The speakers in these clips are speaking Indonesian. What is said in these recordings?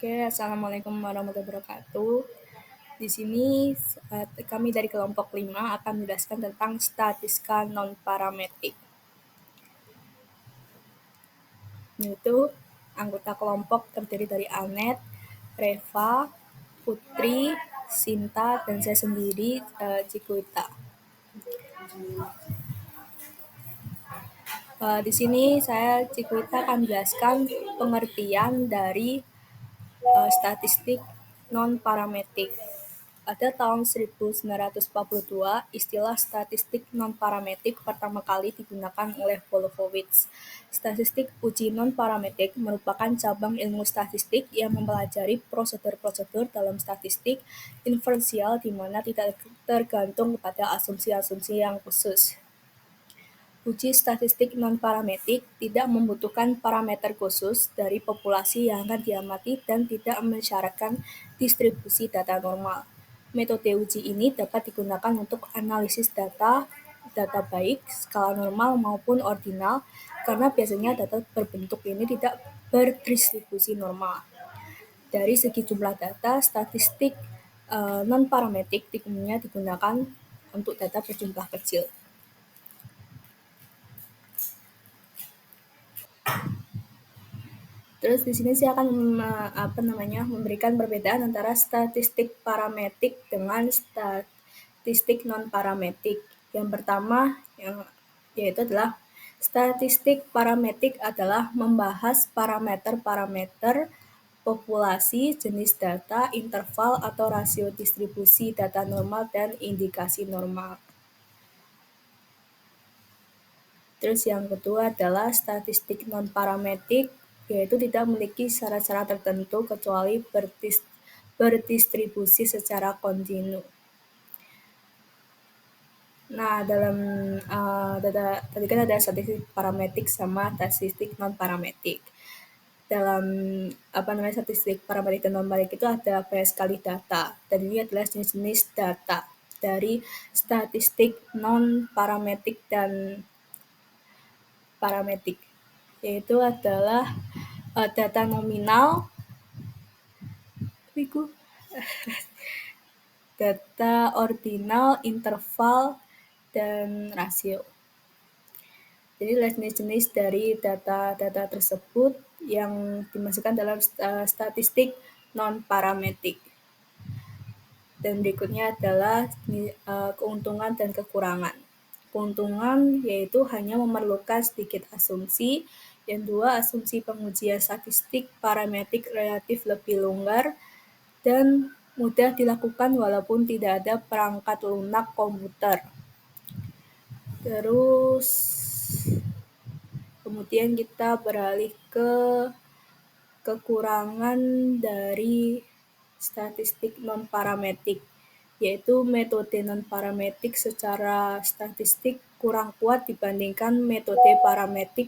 Oke, assalamualaikum warahmatullahi wabarakatuh. Di sini kami dari kelompok 5 akan menjelaskan tentang statistika non-parametrik. Yaitu anggota kelompok terdiri dari Anet, Reva, Putri, Sinta, dan saya sendiri, Cikuita. Di sini saya Cikuita akan menjelaskan pengertian dari statistik non-parametrik. Pada tahun 1942, istilah statistik non-parametrik pertama kali digunakan oleh Wolfowitz. Statistik uji non-parametrik merupakan cabang ilmu statistik yang mempelajari prosedur-prosedur dalam statistik inferensial di mana tidak tergantung pada asumsi-asumsi yang khusus. Uji statistik non-parametrik tidak membutuhkan parameter khusus dari populasi yang akan diamati dan tidak mensyaratkan distribusi data normal. Metode uji ini dapat digunakan untuk analisis data baik, skala normal maupun ordinal, karena biasanya data berbentuk ini tidak berdistribusi normal. Dari segi jumlah data, statistik non-parametrik umumnya digunakan untuk data berjumlah kecil. Terus di sini saya akan memberikan perbedaan antara statistik parametrik dengan statistik non-parametrik. Yang pertama yaitu adalah statistik parametrik adalah membahas parameter-parameter populasi, jenis data, interval atau rasio distribusi data normal dan indikasi normal. Terus yang kedua adalah statistik non-parametrik, yaitu tidak memiliki syarat-syarat tertentu kecuali berdistribusi secara kontinu. Nah, dalam tadi kan ada statistik parametrik sama statistik non-parametrik. Dalam statistik parametrik dan non-parametrik itu ada banyak sekali data, dan ini adalah jenis-jenis data dari statistik non-parametrik dan parametrik, yaitu adalah data nominal, data ordinal, interval, dan rasio. Jadi jenis-jenis dari data-data tersebut yang dimasukkan dalam statistik non-parametrik. Dan berikutnya adalah keuntungan dan kekurangan. Keuntungan yaitu hanya memerlukan sedikit asumsi. Yang dua, asumsi pengujian statistik parametrik relatif lebih longgar dan mudah dilakukan walaupun tidak ada perangkat lunak komputer. Terus kemudian kita beralih ke kekurangan dari statistik non-parametrik, yaitu metode non-parametrik secara statistik kurang kuat dibandingkan metode parametrik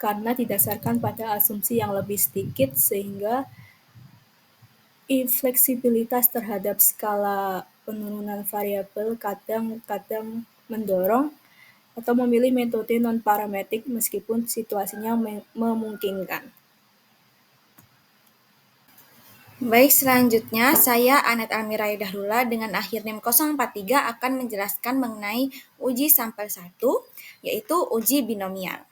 karena didasarkan pada asumsi yang lebih sedikit, sehingga infleksibilitas terhadap skala penurunan variabel kadang-kadang mendorong atau memilih metode non-parametrik meskipun situasinya memungkinkan. Baik, selanjutnya saya Anet Almira Dahrula dengan akhir NIM 043 akan menjelaskan mengenai uji sampel 1, yaitu uji binomial.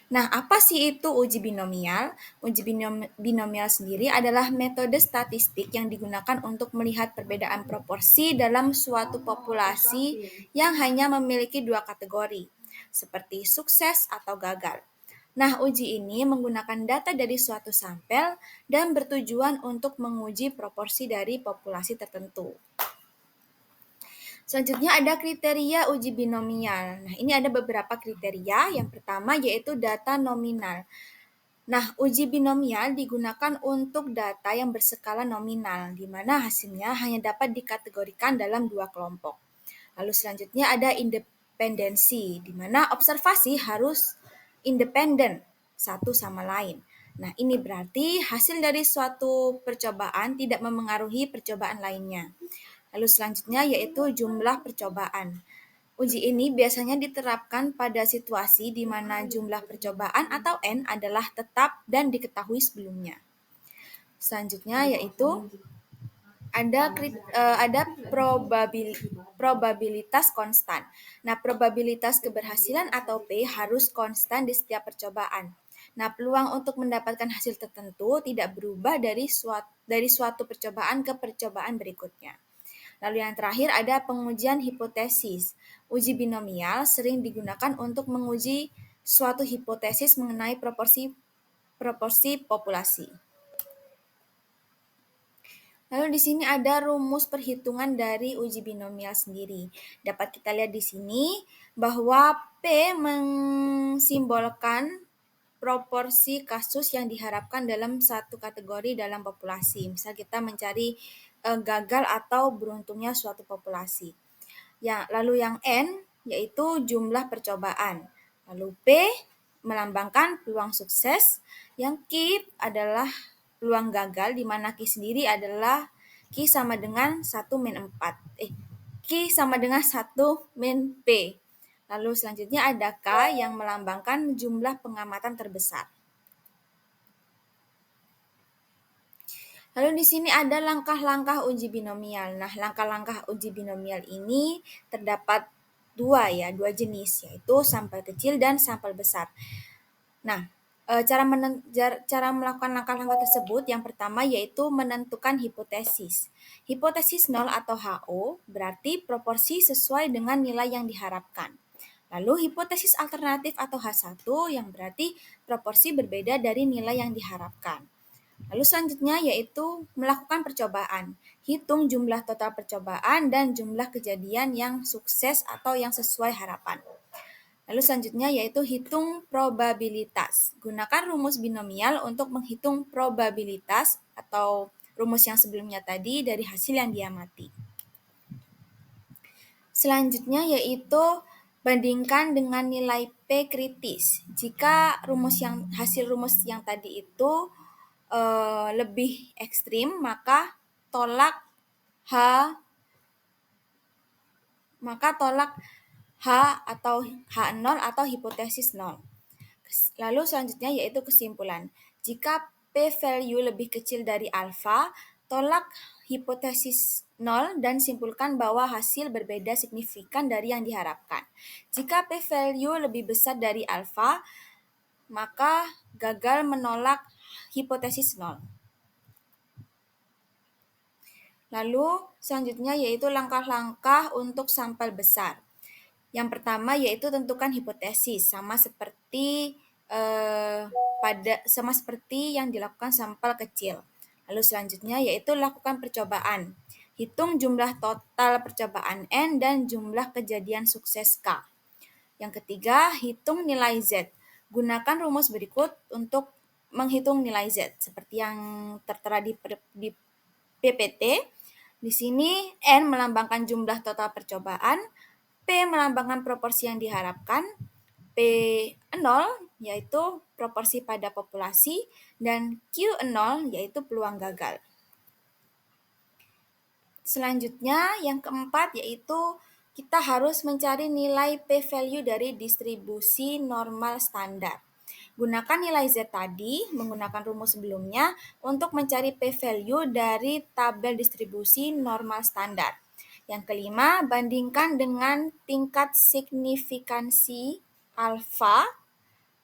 Nah, apa sih itu uji binomial? Uji binomial sendiri adalah metode statistik yang digunakan untuk melihat perbedaan proporsi dalam suatu populasi yang hanya memiliki dua kategori, seperti sukses atau gagal. Nah, uji ini menggunakan data dari suatu sampel dan bertujuan untuk menguji proporsi dari populasi tertentu. Selanjutnya ada kriteria uji binomial. Nah, ini ada beberapa kriteria. Yang pertama yaitu data nominal. Nah, uji binomial digunakan untuk data yang berskala nominal, di mana hasilnya hanya dapat dikategorikan dalam dua kelompok. Lalu selanjutnya ada independensi, di mana observasi harus independen satu sama lain. Nah, ini berarti hasil dari suatu percobaan tidak memengaruhi percobaan lainnya. Lalu selanjutnya yaitu jumlah percobaan. Uji ini biasanya diterapkan pada situasi di mana jumlah percobaan atau N adalah tetap dan diketahui sebelumnya. Selanjutnya yaitu ada probabilitas konstan. Nah, probabilitas keberhasilan atau P harus konstan di setiap percobaan. Nah, peluang untuk mendapatkan hasil tertentu tidak berubah dari suatu percobaan ke percobaan berikutnya. Lalu yang terakhir ada pengujian hipotesis. Uji binomial sering digunakan untuk menguji suatu hipotesis mengenai proporsi populasi. Lalu di sini ada rumus perhitungan dari uji binomial sendiri. Dapat kita lihat di sini bahwa P mensimbolkan proporsi kasus yang diharapkan dalam satu kategori dalam populasi. Misal kita mencari gagal atau beruntungnya suatu populasi. Lalu yang N yaitu jumlah percobaan. Lalu P melambangkan peluang sukses. Yang Q adalah peluang gagal, di mana Q sendiri adalah Q sama dengan 1 min 4. Q sama dengan 1 min P. Lalu selanjutnya ada K yang melambangkan jumlah pengamatan terbesar. Lalu di sini ada langkah-langkah uji binomial. Nah, langkah-langkah uji binomial ini terdapat dua jenis, yaitu sampel kecil dan sampel besar. Nah, cara melakukan langkah-langkah tersebut yang pertama yaitu menentukan hipotesis. Hipotesis 0 atau HO berarti proporsi sesuai dengan nilai yang diharapkan. Lalu hipotesis alternatif atau H1 yang berarti proporsi berbeda dari nilai yang diharapkan. Lalu selanjutnya yaitu melakukan percobaan. Hitung jumlah total percobaan dan jumlah kejadian yang sukses atau yang sesuai harapan. Lalu selanjutnya yaitu hitung probabilitas. Gunakan rumus binomial untuk menghitung probabilitas atau rumus yang sebelumnya tadi dari hasil yang diamati. Selanjutnya yaitu bandingkan dengan nilai P kritis. Jika hasil rumus yang tadi itu lebih ekstrim, maka tolak H atau H0 atau hipotesis 0. Lalu selanjutnya yaitu kesimpulan. Jika P value lebih kecil dari alfa, tolak hipotesis 0 dan simpulkan bahwa hasil berbeda signifikan dari yang diharapkan. Jika P value lebih besar dari alfa, maka gagal menolak hipotesis 0. Lalu selanjutnya yaitu langkah-langkah untuk sampel besar. Yang pertama yaitu tentukan hipotesis, sama seperti yang dilakukan sampel kecil. Lalu selanjutnya yaitu lakukan percobaan. Hitung jumlah total percobaan N dan jumlah kejadian sukses K. Yang ketiga, hitung nilai Z. Gunakan rumus berikut untuk menghitung nilai Z, seperti yang tertera di PPT. Di sini N melambangkan jumlah total percobaan, P melambangkan proporsi yang diharapkan, P0 yaitu proporsi pada populasi, dan Q0 yaitu peluang gagal. Selanjutnya yang keempat yaitu kita harus mencari nilai p-value dari distribusi normal standar. Gunakan nilai Z tadi menggunakan rumus sebelumnya untuk mencari p-value dari tabel distribusi normal standar. Yang kelima, bandingkan dengan tingkat signifikansi alfa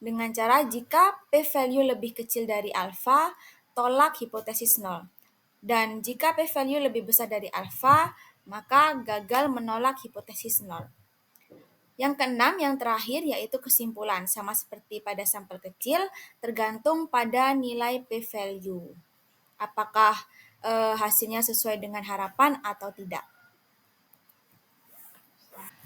dengan cara jika p-value lebih kecil dari alfa, tolak hipotesis 0. Dan jika p-value lebih besar dari alfa, maka gagal menolak hipotesis 0. Yang keenam, yang terakhir, yaitu kesimpulan. Sama seperti pada sampel kecil, tergantung pada nilai p-value. Apakah hasilnya sesuai dengan harapan atau tidak.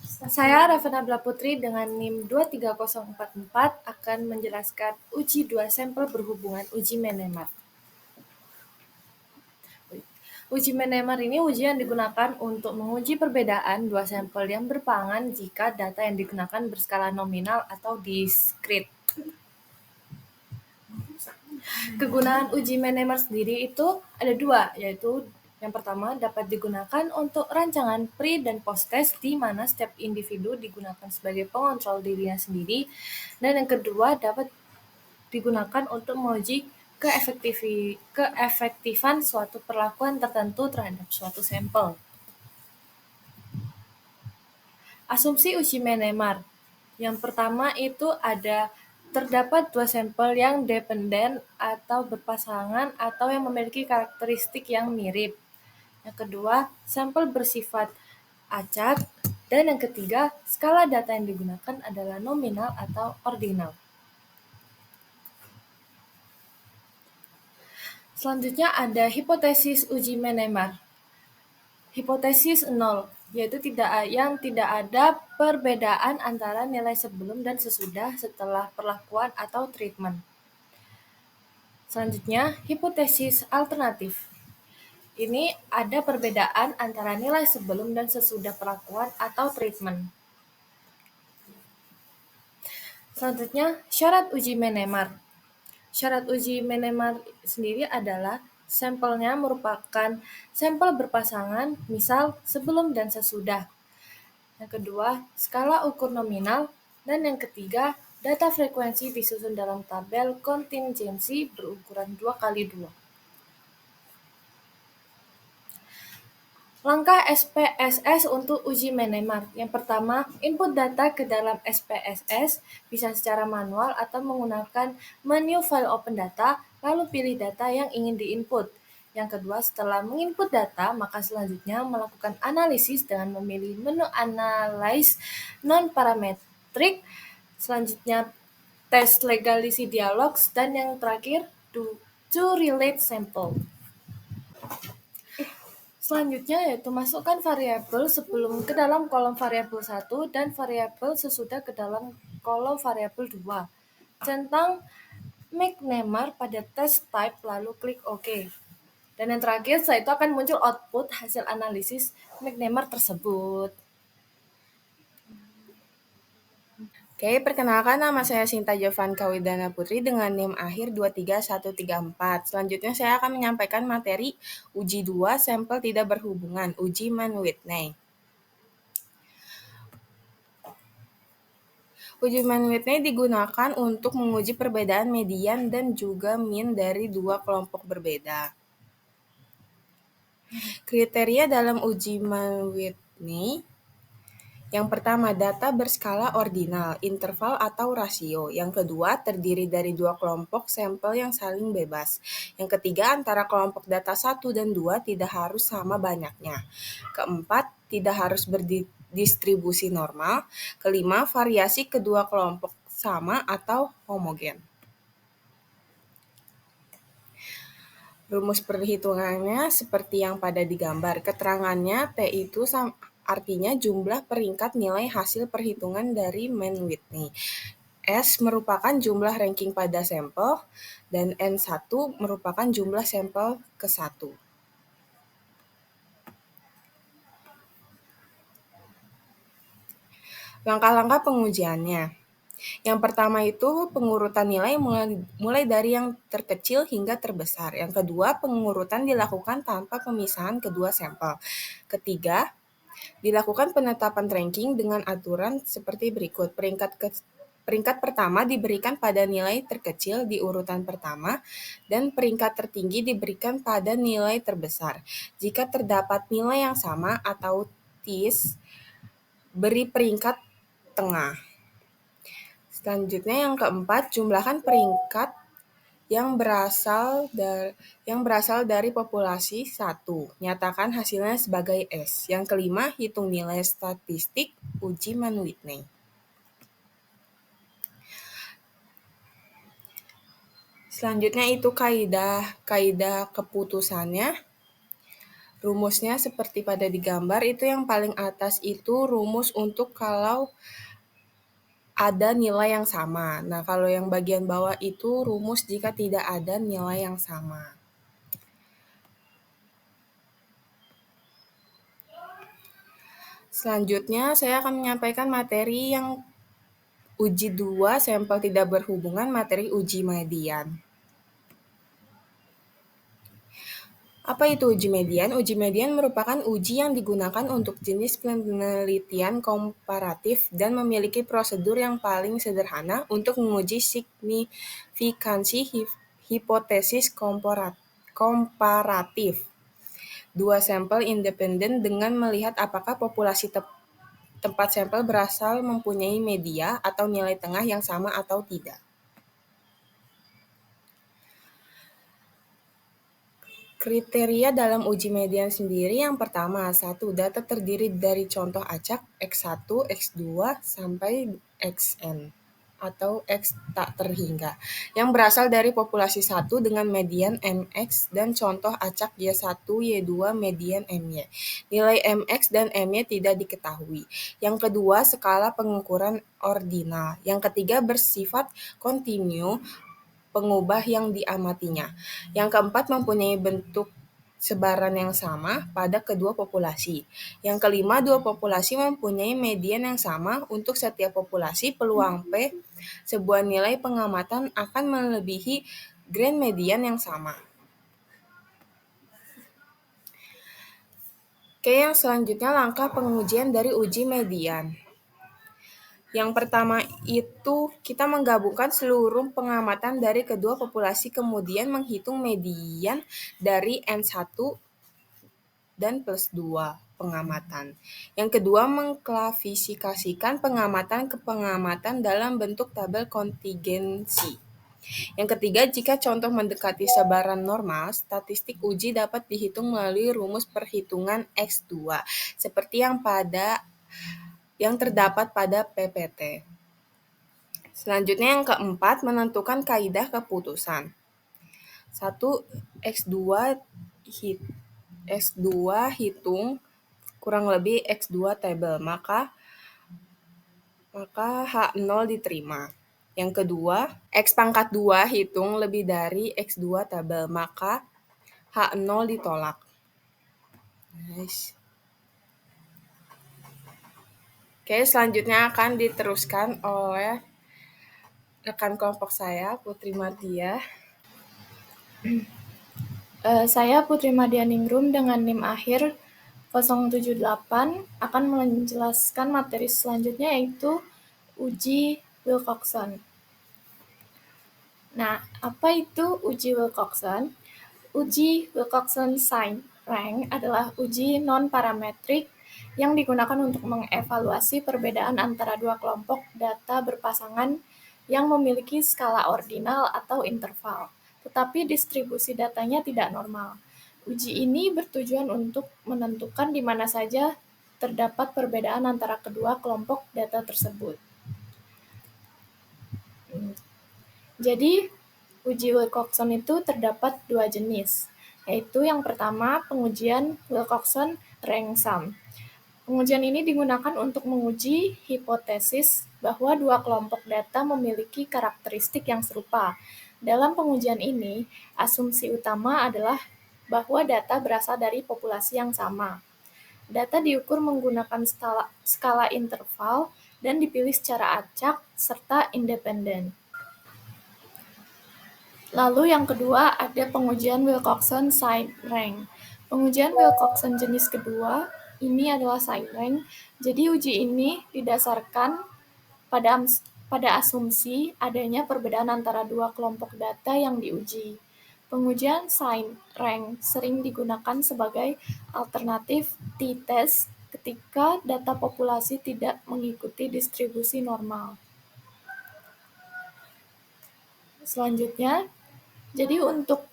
Saya Ravena Bella Putri dengan NIM 23044 akan menjelaskan uji 2 sampel berhubungan uji Menemer. Uji Menemer ini uji yang digunakan untuk menguji perbedaan 2 sampel yang berpasangan jika data yang digunakan berskala nominal atau diskrit. Kegunaan uji Menemer sendiri itu ada 2, yaitu Yang pertama, dapat digunakan untuk rancangan pre dan post test di mana setiap individu digunakan sebagai pengontrol dirinya sendiri. Dan yang kedua, dapat digunakan untuk menguji keefektifan suatu perlakuan tertentu terhadap suatu sampel. Asumsi uji Menemar. Yang pertama itu terdapat dua sampel yang dependen atau berpasangan atau yang memiliki karakteristik yang mirip. Yang kedua, sampel bersifat acak. Dan yang ketiga, skala data yang digunakan adalah nominal atau ordinal. Selanjutnya ada hipotesis uji Menemar. Hipotesis 0, yaitu tidak ada perbedaan antara nilai sebelum dan sesudah setelah perlakuan atau treatment. Selanjutnya, hipotesis alternatif. Ini ada perbedaan antara nilai sebelum dan sesudah perlakuan atau treatment. Selanjutnya, syarat uji Menemar. Syarat uji Menemar sendiri adalah sampelnya merupakan sampel berpasangan, misal sebelum dan sesudah. Yang kedua, skala ukur nominal. Dan yang ketiga, data frekuensi disusun dalam tabel kontingensi berukuran 2x2. Langkah SPSS untuk uji Menemar. Yang pertama, input data ke dalam SPSS bisa secara manual atau menggunakan menu file open data, lalu pilih data yang ingin diinput. Yang kedua, setelah menginput data, maka selanjutnya melakukan analisis dengan memilih menu Analyze Non-Parametric. Selanjutnya, tes legality dialogs. Dan yang terakhir, to relate sample. Selanjutnya yaitu masukkan variabel sebelum ke dalam kolom variabel 1 dan variabel sesudah ke dalam kolom variabel 2. Centang McNemar pada test type lalu klik OK. Dan yang terakhir, setelah itu akan muncul output hasil analisis McNemar tersebut. Oke, perkenalkan nama saya Sinta Jovanka Widana Putri dengan NIM akhir 23134. Selanjutnya saya akan menyampaikan materi uji 2 sampel tidak berhubungan, uji Mann-Whitney. Uji Mann-Whitney digunakan untuk menguji perbedaan median dan juga mean dari dua kelompok berbeda. Kriteria dalam uji Mann-Whitney. Yang pertama, data berskala ordinal, interval atau rasio. Yang kedua, terdiri dari dua kelompok sampel yang saling bebas. Yang ketiga, antara kelompok data 1 dan 2 tidak harus sama banyaknya. Keempat, tidak harus berdistribusi normal. Kelima, variasi kedua kelompok sama atau homogen. Rumus perhitungannya seperti yang pada digambar. Keterangannya T itu artinya jumlah peringkat nilai hasil perhitungan dari Mann-Whitney. S merupakan jumlah ranking pada sampel, dan N1 merupakan jumlah sampel ke-1. Langkah-langkah pengujiannya. Yang pertama itu pengurutan nilai mulai dari yang terkecil hingga terbesar. Yang kedua, pengurutan dilakukan tanpa pemisahan kedua sampel. Ketiga, dilakukan penetapan ranking dengan aturan seperti berikut. Peringkat pertama diberikan pada nilai terkecil di urutan pertama, dan peringkat tertinggi diberikan pada nilai terbesar. Jika terdapat nilai yang sama atau TIS, beri peringkat tengah. Selanjutnya yang keempat, jumlahkan peringkat yang berasal dari populasi 1. Nyatakan hasilnya sebagai S. Yang kelima, hitung nilai statistik uji Mann-Whitney. Selanjutnya itu kaidah keputusannya. Rumusnya seperti pada digambar, itu yang paling atas itu rumus untuk kalau ada nilai yang sama. Nah, kalau yang bagian bawah itu rumus jika tidak ada nilai yang sama. Selanjutnya, saya akan menyampaikan materi yang uji 2 sampel tidak berhubungan, materi uji median. Apa itu uji median? Uji median merupakan uji yang digunakan untuk jenis penelitian komparatif dan memiliki prosedur yang paling sederhana untuk menguji signifikansi hipotesis komparatif dua sampel independen dengan melihat apakah populasi tempat sampel berasal mempunyai media atau nilai tengah yang sama atau tidak. Kriteria dalam uji median sendiri yang pertama, 1. Data terdiri dari contoh acak X1, X2, sampai Xn atau X tak terhingga, yang berasal dari populasi 1 dengan median Mx dan contoh acak Y1, Y2 median My. Nilai Mx dan My tidak diketahui. Yang kedua, skala pengukuran ordinal. Yang ketiga, bersifat kontinu pengubah yang diamatinya. Yang keempat, mempunyai bentuk sebaran yang sama pada kedua populasi. Yang kelima, dua populasi mempunyai median yang sama untuk setiap populasi. Peluang P sebuah nilai pengamatan akan melebihi grand median yang sama. Oke, yang selanjutnya langkah pengujian dari uji median. Yang pertama itu kita menggabungkan seluruh pengamatan dari kedua populasi, kemudian menghitung median dari N1 dan plus 2 pengamatan. Yang kedua, mengklasifikasikan pengamatan ke pengamatan dalam bentuk tabel kontingensi. Yang ketiga, jika contoh mendekati sebaran normal, statistik uji dapat dihitung melalui rumus perhitungan X2, seperti yang terdapat pada PPT. Selanjutnya yang keempat, menentukan kaidah keputusan. 1. X2 hitung kurang lebih X2 tabel, maka H0 diterima. Yang kedua, X pangkat 2 hitung lebih dari X2 tabel, maka H0 ditolak. Nice. Oke, selanjutnya akan diteruskan oleh rekan kelompok saya, Putri Mardia. Saya Putri Mardia Ningrum dengan NIM akhir 078 akan menjelaskan materi selanjutnya, yaitu uji Wilcoxon. Nah, apa itu uji Wilcoxon? Uji Wilcoxon Sign Rank adalah uji non-parametrik yang digunakan untuk mengevaluasi perbedaan antara dua kelompok data berpasangan yang memiliki skala ordinal atau interval, tetapi distribusi datanya tidak normal. Uji ini bertujuan untuk menentukan di mana saja terdapat perbedaan antara kedua kelompok data tersebut. Jadi, uji Wilcoxon itu terdapat dua jenis, yaitu yang pertama pengujian Wilcoxon Rank Sum. Pengujian ini digunakan untuk menguji hipotesis bahwa dua kelompok data memiliki karakteristik yang serupa. Dalam pengujian ini, asumsi utama adalah bahwa data berasal dari populasi yang sama. Data diukur menggunakan skala interval dan dipilih secara acak serta independen. Lalu yang kedua ada pengujian Wilcoxon Side Rank. Pengujian Wilcoxon jenis kedua ini adalah side rank. Jadi uji ini didasarkan pada asumsi adanya perbedaan antara dua kelompok data yang diuji. Pengujian side rank sering digunakan sebagai alternatif t-test ketika data populasi tidak mengikuti distribusi normal. Selanjutnya, jadi untuk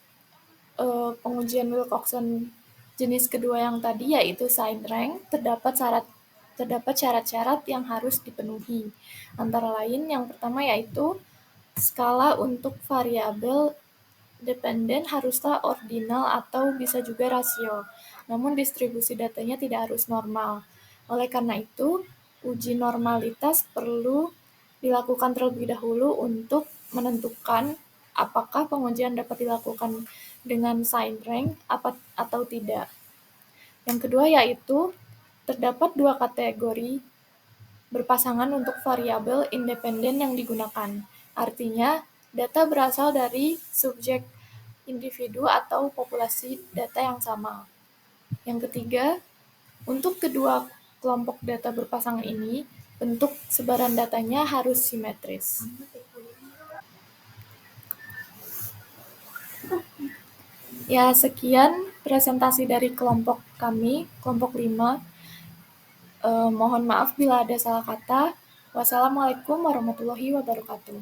pengujian Wilcoxon jenis kedua yang tadi, yaitu side rank, terdapat syarat-syarat yang harus dipenuhi. Antara lain, yang pertama yaitu skala untuk variabel dependen haruslah ordinal atau bisa juga rasio, namun distribusi datanya tidak harus normal. Oleh karena itu, uji normalitas perlu dilakukan terlebih dahulu untuk menentukan apakah pengujian dapat dilakukan dengan side rank atau tidak. Yang kedua yaitu terdapat dua kategori berpasangan untuk variabel independen yang digunakan. Artinya, data berasal dari subjek individu atau populasi data yang sama. Yang ketiga, untuk kedua kelompok data berpasangan ini, bentuk sebaran datanya harus simetris. Ya, sekian presentasi dari kelompok kami, kelompok 5. Mohon maaf bila ada salah kata. Wassalamualaikum warahmatullahi wabarakatuh.